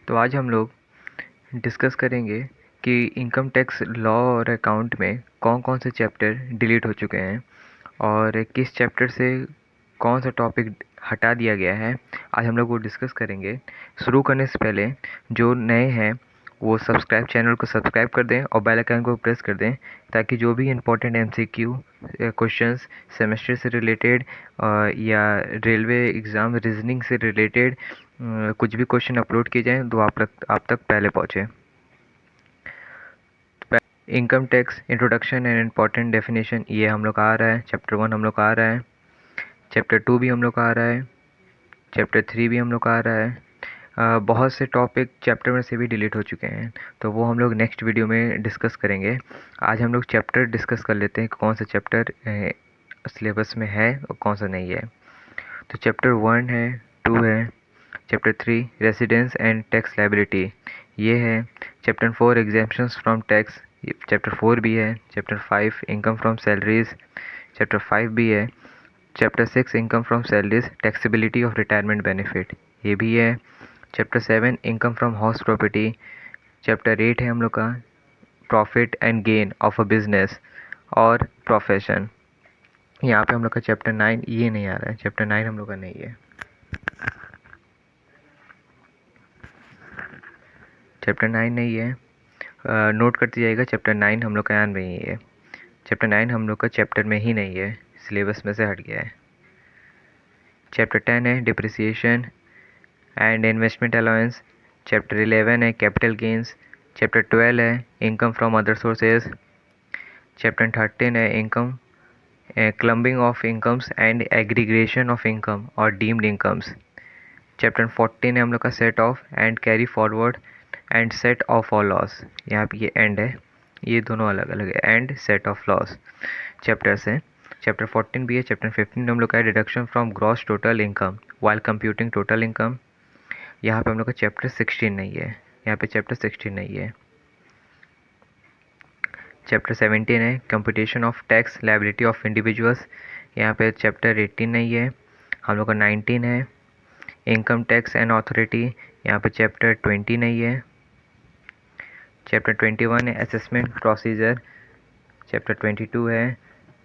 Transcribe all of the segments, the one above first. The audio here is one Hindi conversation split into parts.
तो आज हम लोग डिस्कस करेंगे कि इनकम टैक्स लॉ और अकाउंट में कौन कौन से चैप्टर डिलीट हो चुके हैं और किस चैप्टर से कौन सा टॉपिक हटा दिया गया है। आज हम लोग वो डिस्कस करेंगे। शुरू करने से पहले जो नए हैं वो चैनल को सब्सक्राइब कर दें और बेल आइकन को प्रेस कर दें, ताकि जो भी इम्पोर्टेंट MCQ क्वेश्चंस सेमेस्टर से रिलेटेड या रेलवे एग्ज़ाम रीजनिंग से रिलेटेड कुछ भी क्वेश्चन अपलोड किए जाएँ तो आप तक पहले पहुँचे। Income tax introduction and important definition, ये हम लोग का आ रहा है। चैप्टर 1 हम लोग का आ रहा है। चैप्टर 2 भी हम लोग का आ रहा है। चैप्टर 3 भी हम लोग का आ रहा है। बहुत से टॉपिक चैप्टर में से भी डिलीट हो चुके हैं, तो वो हम लोग नेक्स्ट वीडियो में डिस्कस करेंगे। आज हम लोग चैप्टर डिस्कस कर लेते हैं, कौन सा चैप्टर सिलेबस में है और कौन सा नहीं है। तो चैप्टर 1 है, 2 है, chapter 3 residence and tax liability ये है। Chapter 4 exemptions from tax, chapter 4 भी है। Chapter 5 income from salaries, chapter 5 भी है। Chapter 6 income from salaries taxability of retirement benefit, ये भी है। Chapter 7 income from house property. Chapter 8 है हम लोग का profit and gain of a business और प्रोफेशन। यहाँ पे हम लोग का चैप्टर 9 ये नहीं आ रहा है, चैप्टर 9 हम लोग का नहीं है। चैप्टर 9 नहीं है, नोट करते जाइएगा। चैप्टर 9 हम लोग का यहाँ नहीं है। चैप्टर 9 हम लोग का चैप्टर में ही नहीं है, सिलेबस में से हट गया है। चैप्टर 10 है depreciation and investment allowance. Chapter 11 है कैपिटल गेंस। चैप्टर 12 है income from other sources. Chapter 13 है income clubbing of incomes and aggregation of income और डीम्ड इनकम्स। चैप्टर 14 है हम लोग का set off and carry forward and set off all loss. यहाँ पे ये एंड है, ये दोनों अलग अलग है, and set of loss chapters हैं। चैप्टर 14 भी है। चैप्टर 15 हम लोग का है deduction from gross total income while computing total income. यहाँ पे हम लोग का चैप्टर 16 नहीं है, यहाँ पे चैप्टर 16 नहीं है। चैप्टर 17 है computation of tax liability of individuals, यहाँ पे चैप्टर 18 नहीं है। हम लोग का 19 है इनकम टैक्स एंड अथॉरिटी, यहाँ पे चैप्टर 20 नहीं है। चैप्टर 21 है असेसमेंट प्रोसीजर। चैप्टर 22 है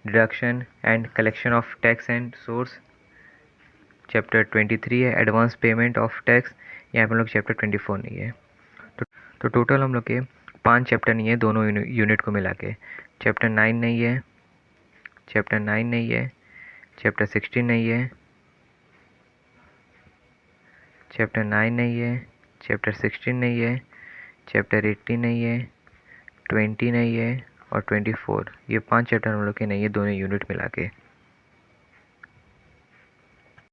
deduction and collection of tax and source. Chapter 23 है एडवांस पेमेंट ऑफ टैक्स, यहाँ पे हम लोग चैप्टर 24 नहीं है। तो टोटल हम लोग के 5 चैप्टर नहीं है दोनों यूनिट को मिला के। चैप्टर 9 नहीं है, चैप्टर 9 नहीं है, चैप्टर 16 नहीं है, चैप्टर 9 नहीं है, चैप्टर 16 नहीं है, चैप्टर 18 नहीं है, 20 नहीं है और 24, ये 5 चैप्टर हम लोग के नहीं है दोनों यूनिट मिला के।